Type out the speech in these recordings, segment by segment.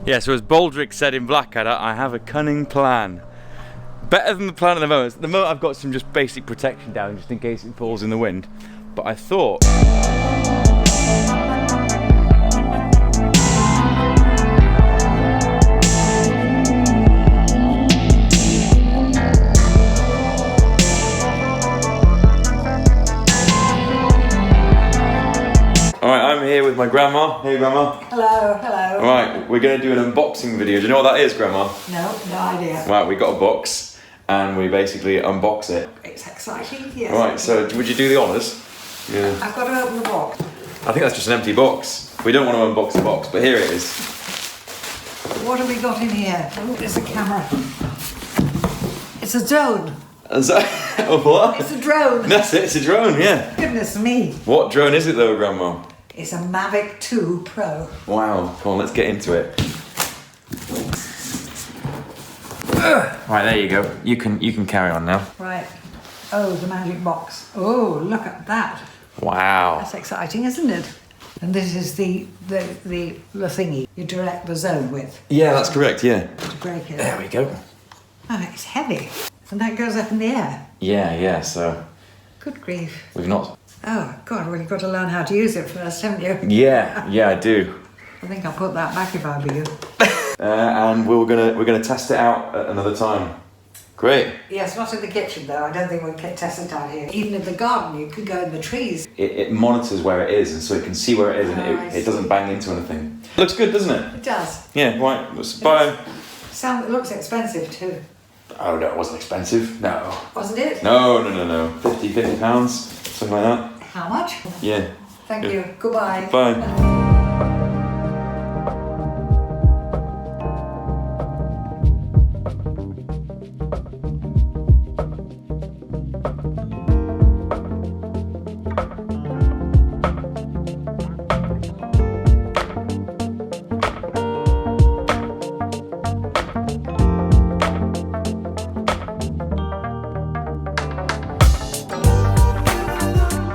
Yeah, so as Baldrick said in Blackadder, I have a cunning plan. Better than the plan at the moment. At the moment I've got some just basic protection down just in case it falls in the wind. But I thought... Alright, I'm here with my grandma. Hey grandma. Hello, hello. Alright, we're going to do an unboxing video. Do you know what that is, grandma? No idea. Right, we got a box and we basically unbox it. It's exciting, yes. Alright, so would you do the honours? Yeah. I've got to open the box. I think that's just an empty box. We don't want to unbox the box, but here it is. What have we got in here? Oh, there's a camera. It's a drone. Is that what? It's a drone. That's it, it's a drone, yeah. Goodness me. What drone is it though, grandma? It's a Mavic 2 Pro. Wow, come on, let's get into it. Right, there you go. You can carry on now. Right. Oh, the magic box. Oh, look at that. Wow. That's exciting, isn't it? And this is the thingy you direct the zone with. Yeah, that's correct, yeah. To break it. There we go. Oh, it's heavy. And that goes up in the air. Yeah, so... Good grief. We've not... Oh, God, well, you've got to learn how to use it first, haven't you? Yeah, I do. I think I'll put that back if I were you. And we're gonna test it out at another time. Great. Yes, not in the kitchen though. I don't think we'll test it out here. Even in the garden, you could go in the trees. It monitors where it is, and so it can see where it is, and it doesn't bang into anything. Looks good, doesn't it? It does. Yeah, right. Let's buy. It looks expensive too. Oh no, it wasn't expensive. No. Wasn't it? No. 50 pounds, something like that. How much? Yeah. Thank you. Goodbye. Bye.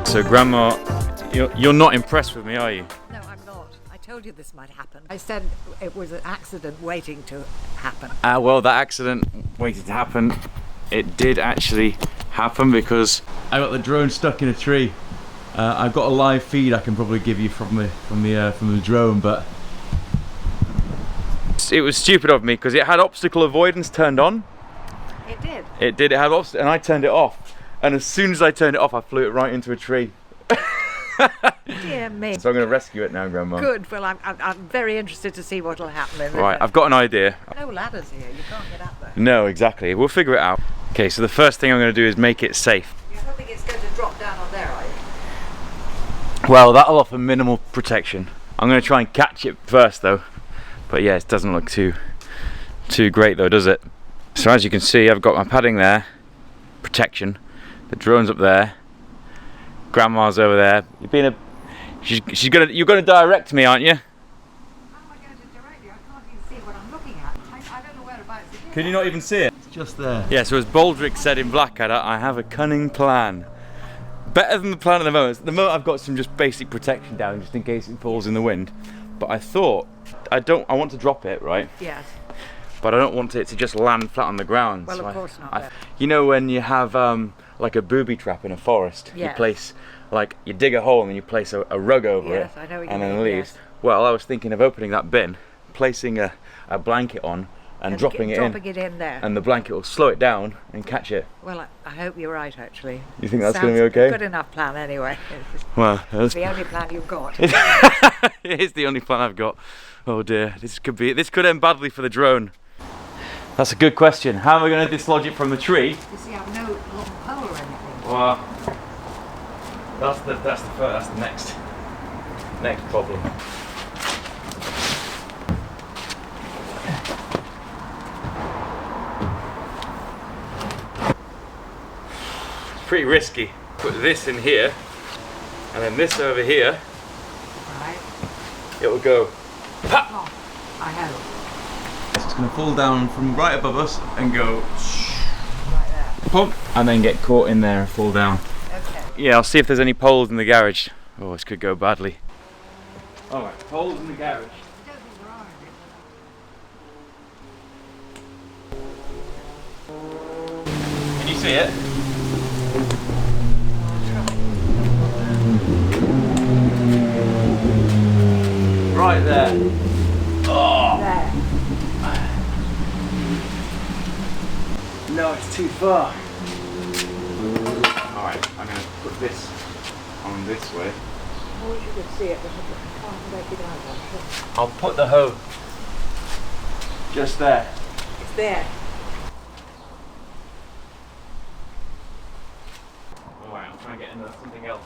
So grandma, you're not impressed with me, are you? No, I'm not. I told you this might happen. I said it was an accident waiting to happen. Well, that accident waited to happen. It did actually happen because I got the drone stuck in a tree. I've got a live feed I can probably give you from the drone, but it was stupid of me because it had obstacle avoidance turned on. It did. It did. It had obstacle, and I turned it off. And as soon as I turned it off, I flew it right into a tree. Dear me. So I'm going to rescue it now, Grandma. Good. Well, I'm very interested to see what will happen. Right, I've got an idea. No ladders here. You can't get up there. No, exactly. We'll figure it out. Okay, so the first thing I'm going to do is make it safe. You don't think it's going to drop down on there, are you? Well, that'll offer minimal protection. I'm going to try and catch it first, though. But yeah, it doesn't look too great, though, does it? So as you can see, I've got my padding there, protection. The drone's up there. Grandma's over there. You're gonna direct me, aren't you? How am I going to direct you? I can't even see what I'm looking at. I don't know whereabouts it is. Can you not even see it? It's just there. Yeah, so as Baldrick said in Blackadder, I have a cunning plan. Better than the plan at the moment. At the moment I've got some just basic protection down just in case it falls in the wind. But I thought, I want to drop it, right? Yes. But I don't want it to just land flat on the ground. Well, so of course not. You know when you have like a booby trap in a forest? Yes. You place, like, you dig a hole and then you place a rug over it. Yes, I know what you and mean, then leaves. yes. Well, I was thinking of opening that bin, placing a blanket on and dropping it in there. and the blanket will slow it down and catch it. Well, I hope you're right, actually. You think that's going to be okay? Good enough plan, anyway. Well, It's the only plan you've got. It is the only plan I've got. Oh dear, this could end badly for the drone. That's a good question. How am I going to dislodge it from the tree? You see, I've no long pole or anything. Well, that's the next problem. It's pretty risky. Put this in here, and then this over here. Right. It will go. Pop! Oh, I hope. It's going to fall down from right above us and go. Right there. Pump, and then get caught in there and fall down. Okay. Yeah, I'll see if there's any poles in the garage. Oh, this could go badly. Alright, poles in the garage. I don't think there are any. you see it? Right there. Oh. There. No, it's too far. Alright, I'm going to put this on this way. I wish you could see it, but I can't make it out. I'll put the hoe just there. It's there. Alright, I'm trying to get into something else.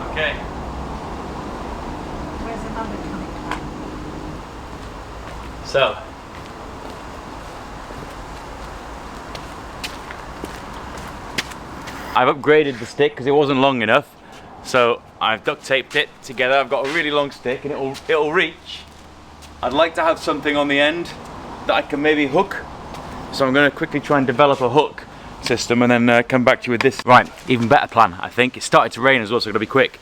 Okay. Where's another coming from? So, I've upgraded the stick because it wasn't long enough. So I've duct taped it together. I've got a really long stick and it'll reach. I'd like to have something on the end that I can maybe hook. So I'm going to quickly try and develop a hook system and then come back to you with this. Right, even better plan, I think. It's started to rain as well, so I've got to be quick.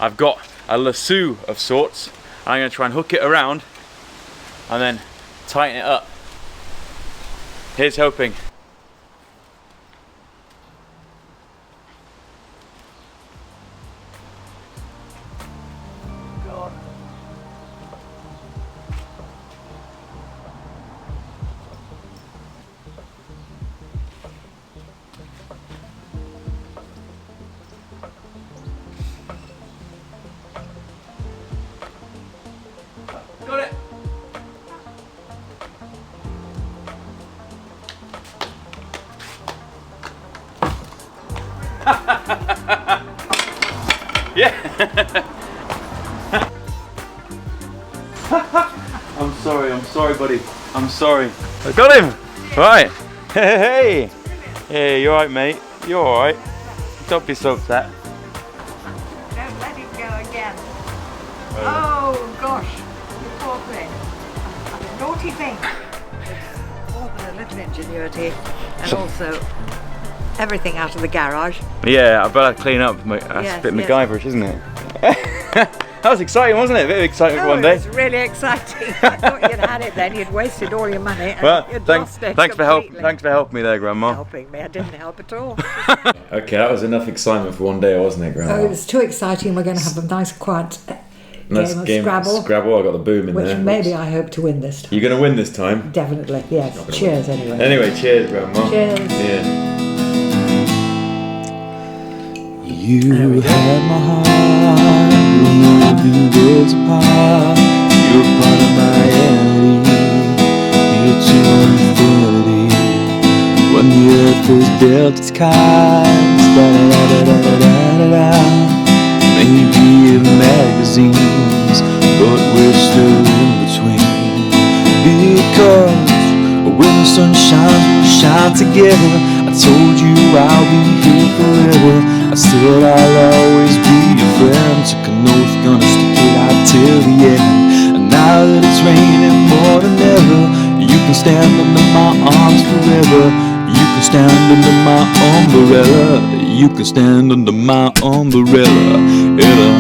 I've got a lasso of sorts. I'm going to try and hook it around and then tighten it up. Here's hoping. God. Got it. Yeah. I'm sorry, buddy. I'm sorry. I got him. Right. Hey. Hey, you alright, mate? You alright? Don't be so upset. Don't let it go again. Oh gosh, you poor thing. Naughty thing. More than a little ingenuity, and also everything out of the garage. Yeah, I better clean up. That's Yes, a bit yes. MacGyverish, isn't it? That was exciting, wasn't it? A bit of excitement for one It day. was really exciting. I thought you'd had it then. You'd wasted all your money. And Well, you'd thanks lost it for completely. helping me there, Grandma. Helping me. I didn't help at all. Okay, that was enough excitement for one day, wasn't it, Grandma? Oh, it was too exciting. We're going to have a nice, quiet Nice game of game Scrabble, Scrabble. I got the boom in which there. maybe I hope to win this time. You're gonna win this time. Definitely, yes. Cheers, anyway. Anyway, cheers, Grandma. Cheers. Yeah. You had my heart, we'll never be worlds apart. You're part of my reality, here to infinity. When the earth has dealt its cards, da-da-da-da-da-da-da-da. Maybe in magazines, but we're still in between. Because when the sun shines, we'll shine together. I told you I'll be here forever. I said I'll always be your friend. Took an oath, gonna stick it out till the end. And now that it's raining more than ever, you can stand under my arms forever. You can stand under my umbrella. You can stand under my umbrella. Ella,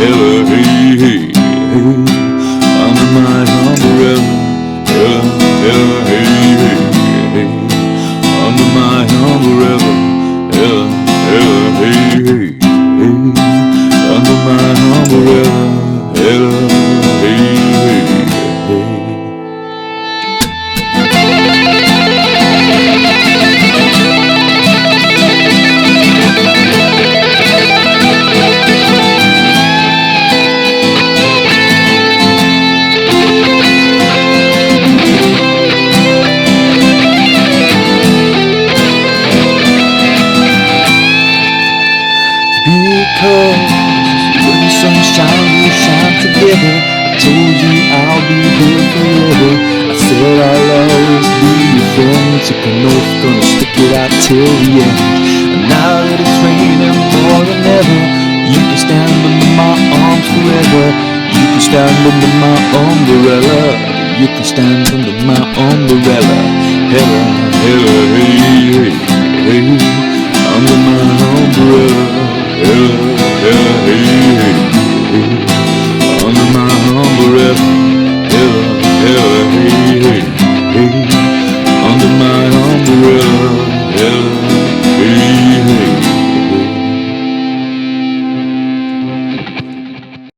ella, hey, hey, hey. Under my umbrella. Ella, ella, hey, hey, hey. Under my umbrella. Ella, ella, hey, hey, hey. Under my umbrella. Ella, hey, hey, hey. Because when the sun shines, we shine together. I told you I'll be here forever. I said I'll always be your friend. took an oath, gonna stick it out till the end. And now that it's raining more than ever, you can stand under my arms forever. You can stand under my umbrella. You can stand under my umbrella. Hella, hella, hey, hey.